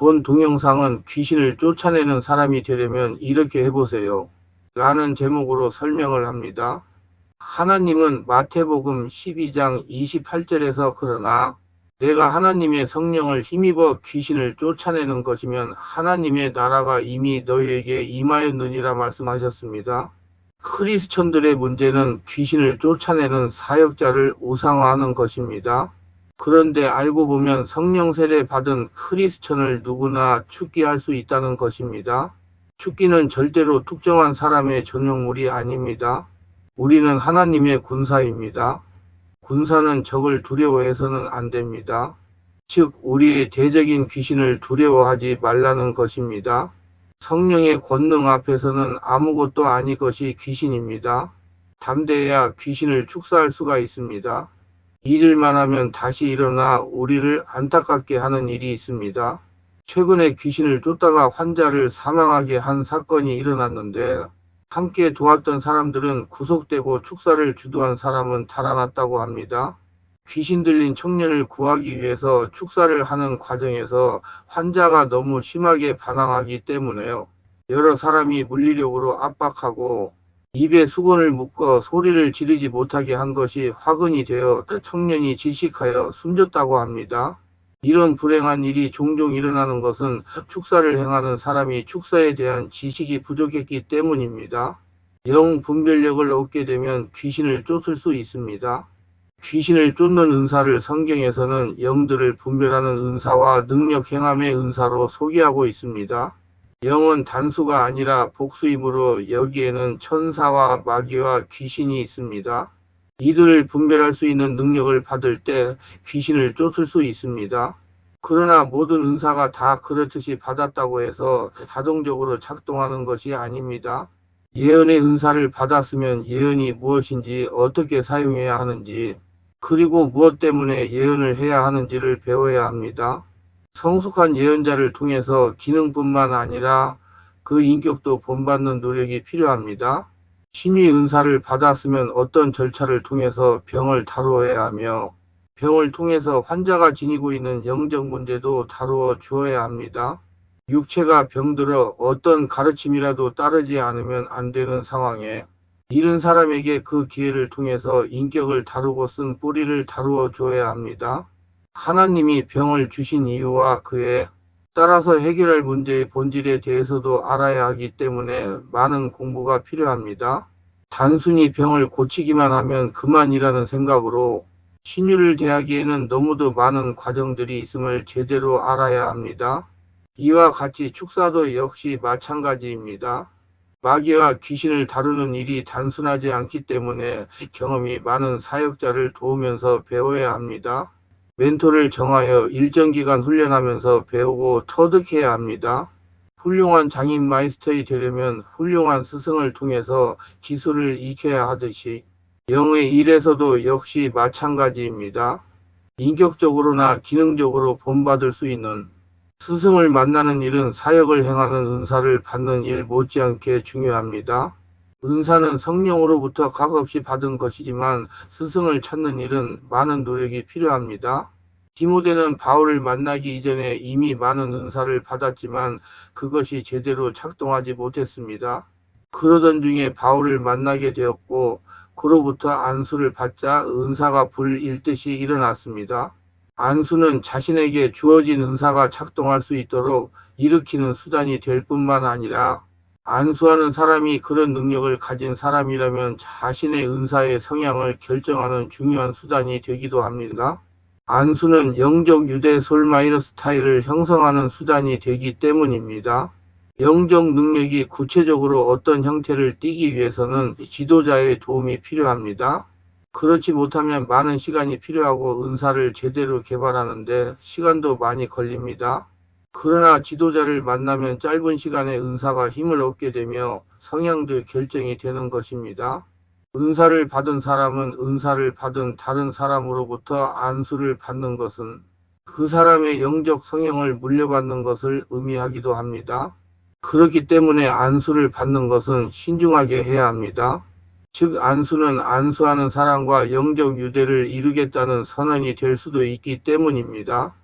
본 동영상은 귀신을 쫓아내는 사람이 되려면 이렇게 해보세요 라는 제목으로 설명을 합니다. 하나님은 마태복음 12장 28절에서 그러나 내가 하나님의 성령을 힘입어 귀신을 쫓아내는 것이면 하나님의 나라가 이미 너희에게 임하였느니라 말씀하셨습니다. 크리스천들의 문제는 귀신을 쫓아내는 사역자를 우상화하는 것입니다. 그런데 알고 보면 성령 세례 받은 크리스천을 누구나 축기할 수 있다는 것입니다. 축기는 절대로 특정한 사람의 전용물이 아닙니다. 우리는 하나님의 군사입니다. 군사는 적을 두려워해서는 안 됩니다. 즉 우리의 대적인 귀신을 두려워하지 말라는 것입니다. 성령의 권능 앞에서는 아무것도 아닌 것이 귀신입니다. 담대해야 귀신을 축사할 수가 있습니다. 잊을만 하면 다시 일어나 우리를 안타깝게 하는 일이 있습니다. 최근에 귀신을 쫓다가 환자를 사망하게 한 사건이 일어났는데 함께 도왔던 사람들은 구속되고 축사를 주도한 사람은 달아났다고 합니다. 귀신 들린 청년을 구하기 위해서 축사를 하는 과정에서 환자가 너무 심하게 반항하기 때문에요. 여러 사람이 물리력으로 압박하고 입에 수건을 묶어 소리를 지르지 못하게 한 것이 화근이 되어 청년이 질식하여 숨졌다고 합니다. 이런 불행한 일이 종종 일어나는 것은 축사를 행하는 사람이 축사에 대한 지식이 부족했기 때문입니다. 영 분별력을 얻게 되면 귀신을 쫓을 수 있습니다. 귀신을 쫓는 은사를 성경에서는 영들을 분별하는 은사와 능력 행함의 은사로 소개하고 있습니다. 영은 단수가 아니라 복수이므로 여기에는 천사와 마귀와 귀신이 있습니다. 이들을 분별할 수 있는 능력을 받을 때 귀신을 쫓을 수 있습니다. 그러나 모든 은사가 다 그렇듯이 받았다고 해서 자동적으로 작동하는 것이 아닙니다. 예언의 은사를 받았으면 예언이 무엇인지 어떻게 사용해야 하는지 그리고 무엇 때문에 예언을 해야 하는지를 배워야 합니다. 성숙한 예언자를 통해서 기능뿐만 아니라 그 인격도 본받는 노력이 필요합니다. 신의 은사를 받았으면 어떤 절차를 통해서 병을 다루어야 하며 병을 통해서 환자가 지니고 있는 영적 문제도 다루어 주어야 합니다. 육체가 병들어 어떤 가르침이라도 따르지 않으면 안 되는 상황에 이런 사람에게 그 기회를 통해서 인격을 다루고 쓴 뿌리를 다루어 줘야 합니다. 하나님이 병을 주신 이유와 그에 따라서 해결할 문제의 본질에 대해서도 알아야 하기 때문에 많은 공부가 필요합니다. 단순히 병을 고치기만 하면 그만이라는 생각으로 신유를 대하기에는 너무도 많은 과정들이 있음을 제대로 알아야 합니다. 이와 같이 축사도 역시 마찬가지입니다. 마귀와 귀신을 다루는 일이 단순하지 않기 때문에 경험이 많은 사역자를 도우면서 배워야 합니다. 멘토를 정하여 일정 기간 훈련하면서 배우고 터득해야 합니다. 훌륭한 장인 마이스터이 되려면 훌륭한 스승을 통해서 기술을 익혀야 하듯이 영의 일에서도 역시 마찬가지입니다. 인격적으로나 기능적으로 본받을 수 있는 스승을 만나는 일은 사역을 행하는 은사를 받는 일 못지않게 중요합니다. 은사는 성령으로부터 값없이 받은 것이지만 스승을 찾는 일은 많은 노력이 필요합니다. 디모데는 바울을 만나기 이전에 이미 많은 은사를 받았지만 그것이 제대로 작동하지 못했습니다. 그러던 중에 바울을 만나게 되었고 그로부터 안수를 받자 은사가 불일듯이 일어났습니다. 안수는 자신에게 주어진 은사가 작동할 수 있도록 일으키는 수단이 될 뿐만 아니라 안수하는 사람이 그런 능력을 가진 사람이라면 자신의 은사의 성향을 결정하는 중요한 수단이 되기도 합니다. 안수는 영적 유대 솔-스타일을 형성하는 수단이 되기 때문입니다. 영적 능력이 구체적으로 어떤 형태를 띠기 위해서는 지도자의 도움이 필요합니다. 그렇지 못하면 많은 시간이 필요하고 은사를 제대로 개발하는데 시간도 많이 걸립니다. 그러나 지도자를 만나면 짧은 시간에 은사가 힘을 얻게 되며 성향도 결정이 되는 것입니다. 은사를 받은 사람은 은사를 받은 다른 사람으로부터 안수를 받는 것은 그 사람의 영적 성향을 물려받는 것을 의미하기도 합니다. 그렇기 때문에 안수를 받는 것은 신중하게 해야 합니다. 즉 안수는 안수하는 사람과 영적 유대를 이루겠다는 선언이 될 수도 있기 때문입니다.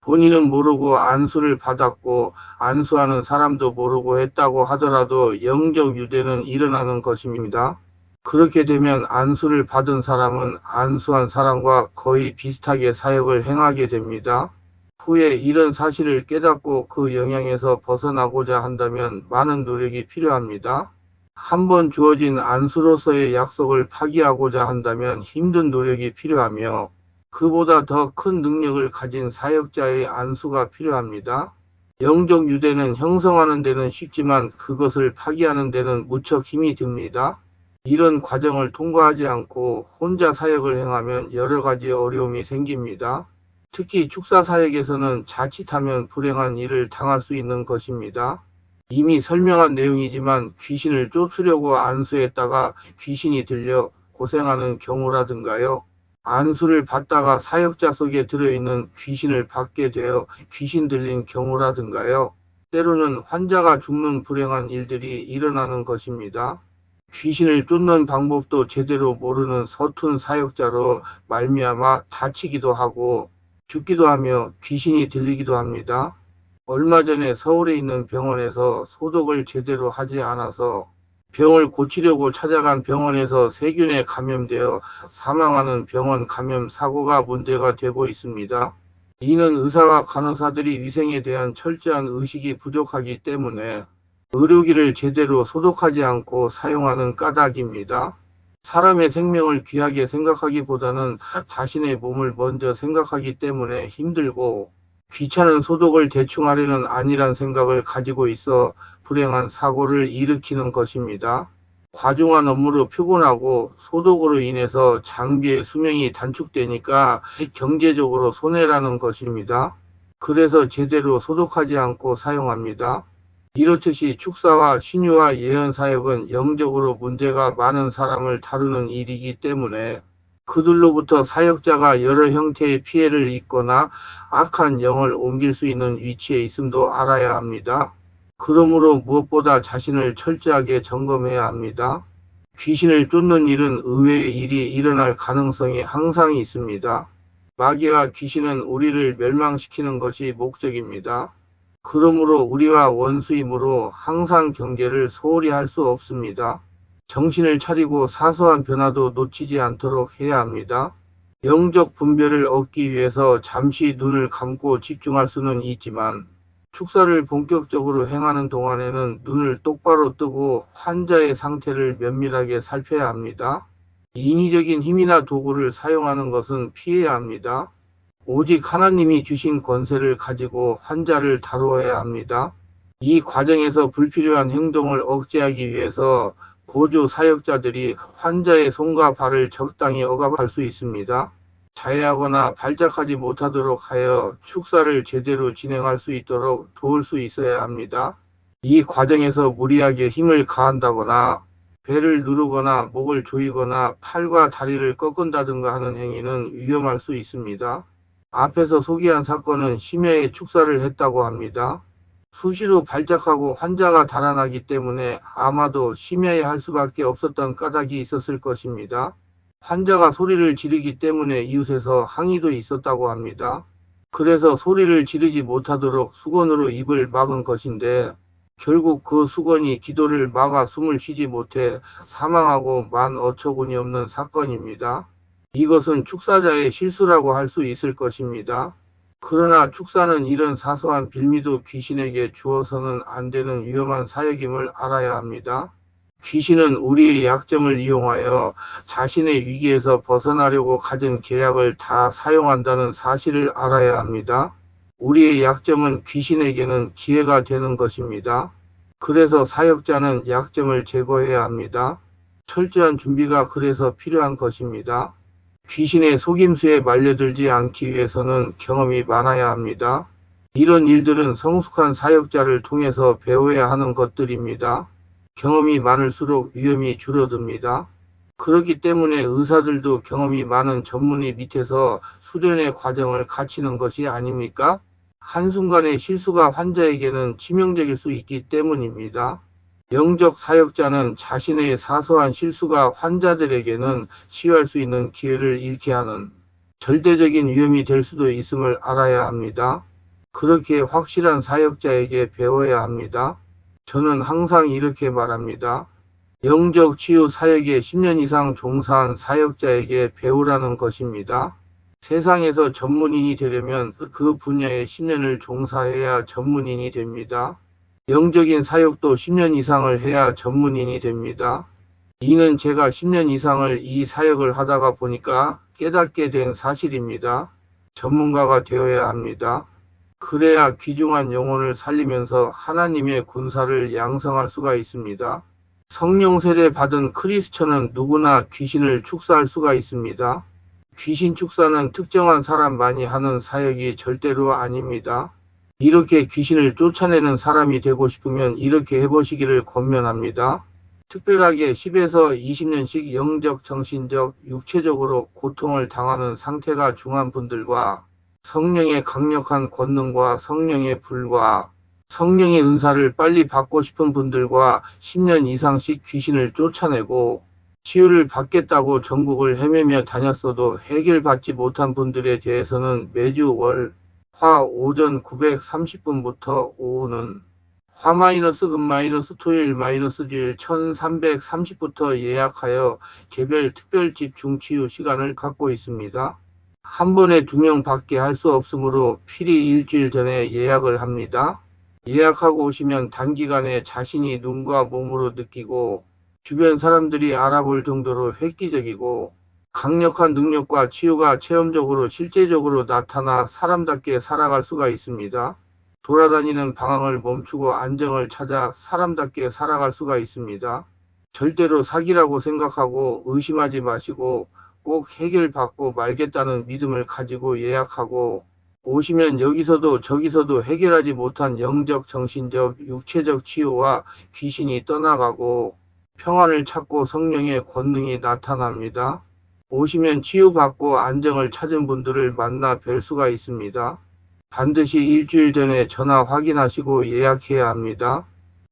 본인은 모르고 안수를 받았고 안수하는 사람도 모르고 했다고 하더라도 영적 유대는 일어나는 것입니다. 그렇게 되면 안수를 받은 사람은 안수한 사람과 거의 비슷하게 사역을 행하게 됩니다. 후에 이런 사실을 깨닫고 그 영향에서 벗어나고자 한다면 많은 노력이 필요합니다. 한번 주어진 안수로서의 약속을 파기하고자 한다면 힘든 노력이 필요하며 그보다 더 큰 능력을 가진 사역자의 안수가 필요합니다. 영적 유대는 형성하는 데는 쉽지만 그것을 파기하는 데는 무척 힘이 듭니다. 이런 과정을 통과하지 않고 혼자 사역을 행하면 여러 가지 어려움이 생깁니다. 특히 축사 사역에서는 자칫하면 불행한 일을 당할 수 있는 것입니다. 이미 설명한 내용이지만 귀신을 쫓으려고 안수했다가 귀신이 들려 고생하는 경우라든가요. 안수를 받다가 사역자 속에 들어있는 귀신을 받게 되어 귀신 들린 경우라든가요. 때로는 환자가 죽는 불행한 일들이 일어나는 것입니다. 귀신을 쫓는 방법도 제대로 모르는 서툰 사역자로 말미암아 다치기도 하고 죽기도 하며 귀신이 들리기도 합니다. 얼마 전에 서울에 있는 병원에서 소독을 제대로 하지 않아서 병을 고치려고 찾아간 병원에서 세균에 감염되어 사망하는 병원 감염 사고가 문제가 되고 있습니다. 이는 의사와 간호사들이 위생에 대한 철저한 의식이 부족하기 때문에 의료기를 제대로 소독하지 않고 사용하는 까닭입니다. 사람의 생명을 귀하게 생각하기보다는 자신의 몸을 먼저 생각하기 때문에 힘들고 귀찮은 소독을 대충 하려는 안일한 생각을 가지고 있어 불행한 사고를 일으키는 것입니다. 과중한 업무로 피곤하고 소독으로 인해서 장비의 수명이 단축되니까 경제적으로 손해라는 것입니다. 그래서 제대로 소독하지 않고 사용합니다. 이렇듯이 축사와 신유와 예언 사역은 영적으로 문제가 많은 사람을 다루는 일이기 때문에 그들로부터 사역자가 여러 형태의 피해를 입거나 악한 영을 옮길 수 있는 위치에 있음도 알아야 합니다. 그러므로 무엇보다 자신을 철저하게 점검해야 합니다. 귀신을 쫓는 일은 의외의 일이 일어날 가능성이 항상 있습니다. 마귀와 귀신은 우리를 멸망시키는 것이 목적입니다. 그러므로 우리와 원수이므로 항상 경계를 소홀히 할 수 없습니다. 정신을 차리고 사소한 변화도 놓치지 않도록 해야 합니다. 영적 분별을 얻기 위해서 잠시 눈을 감고 집중할 수는 있지만 축사를 본격적으로 행하는 동안에는 눈을 똑바로 뜨고 환자의 상태를 면밀하게 살펴야 합니다. 인위적인 힘이나 도구를 사용하는 것은 피해야 합니다. 오직 하나님이 주신 권세를 가지고 환자를 다루어야 합니다. 이 과정에서 불필요한 행동을 억제하기 위해서 보조 사역자들이 환자의 손과 발을 적당히 억압할 수 있습니다. 자해하거나 발작하지 못하도록 하여 축사를 제대로 진행할 수 있도록 도울 수 있어야 합니다. 이 과정에서 무리하게 힘을 가한다거나 배를 누르거나 목을 조이거나 팔과 다리를 꺾은다든가 하는 행위는 위험할 수 있습니다. 앞에서 소개한 사건은 심야에 축사를 했다고 합니다. 수시로 발작하고 환자가 달아나기 때문에 아마도 심야에 할 수밖에 없었던 까닭이 있었을 것입니다. 환자가 소리를 지르기 때문에 이웃에서 항의도 있었다고 합니다. 그래서 소리를 지르지 못하도록 수건으로 입을 막은 것인데 결국 그 수건이 기도를 막아 숨을 쉬지 못해 사망하고 만 어처구니 없는 사건입니다. 이것은 축사자의 실수라고 할 수 있을 것입니다. 그러나 축사는 이런 사소한 빌미도 귀신에게 주어서는 안 되는 위험한 사역임을 알아야 합니다. 귀신은 우리의 약점을 이용하여 자신의 위기에서 벗어나려고 가진 계략을 다 사용한다는 사실을 알아야 합니다. 우리의 약점은 귀신에게는 기회가 되는 것입니다. 그래서 사역자는 약점을 제거해야 합니다. 철저한 준비가 그래서 필요한 것입니다. 귀신의 속임수에 말려들지 않기 위해서는 경험이 많아야 합니다. 이런 일들은 성숙한 사역자를 통해서 배워야 하는 것들입니다. 경험이 많을수록 위험이 줄어듭니다. 그렇기 때문에 의사들도 경험이 많은 전문의 밑에서 수련의 과정을 갖추는 것이 아닙니까? 한순간의 실수가 환자에게는 치명적일 수 있기 때문입니다. 영적 사역자는 자신의 사소한 실수가 환자들에게는 치유할 수 있는 기회를 잃게 하는 절대적인 위험이 될 수도 있음을 알아야 합니다. 그렇게 확실한 사역자에게 배워야 합니다. 저는 항상 이렇게 말합니다. 영적 치유 사역에 10년 이상 종사한 사역자에게 배우라는 것입니다. 세상에서 전문인이 되려면 그 분야에 10년을 종사해야 전문인이 됩니다. 영적인 사역도 10년 이상을 해야 전문인이 됩니다. 이는 제가 10년 이상을 이 사역을 하다가 보니까 깨닫게 된 사실입니다. 전문가가 되어야 합니다. 그래야 귀중한 영혼을 살리면서 하나님의 군사를 양성할 수가 있습니다. 성령 세례 받은 크리스천은 누구나 귀신을 축사할 수가 있습니다. 귀신 축사는 특정한 사람만이 하는 사역이 절대로 아닙니다. 이렇게 귀신을 쫓아내는 사람이 되고 싶으면 이렇게 해보시기를 권면합니다. 특별하게 10에서 20년씩 영적, 정신적, 육체적으로 고통을 당하는 상태가 중한 분들과 성령의 강력한 권능과 성령의 불과 성령의 은사를 빨리 받고 싶은 분들과 10년 이상씩 귀신을 쫓아내고 치유를 받겠다고 전국을 헤매며 다녔어도 해결받지 못한 분들에 대해서는 매주 화 오전 930분부터 오후는 화-금 토요일 주일 1330부터 예약하여 개별 특별 집중 치유 시간을 갖고 있습니다. 한 번에 2명 밖에 할 수 없으므로 필히 일주일 전에 예약을 합니다. 예약하고 오시면 단기간에 자신이 눈과 몸으로 느끼고 주변 사람들이 알아볼 정도로 획기적이고 강력한 능력과 치유가 체험적으로 실제적으로 나타나 사람답게 살아갈 수가 있습니다. 돌아다니는 방황을 멈추고 안정을 찾아 사람답게 살아갈 수가 있습니다. 절대로 사기라고 생각하고 의심하지 마시고 꼭 해결받고 말겠다는 믿음을 가지고 예약하고 오시면 여기서도 저기서도 해결하지 못한 영적, 정신적, 육체적 치유와 귀신이 떠나가고 평안을 찾고 성령의 권능이 나타납니다. 오시면 치유받고 안정을 찾은 분들을 만나 뵐 수가 있습니다. 반드시 일주일 전에 전화 확인하시고 예약해야 합니다.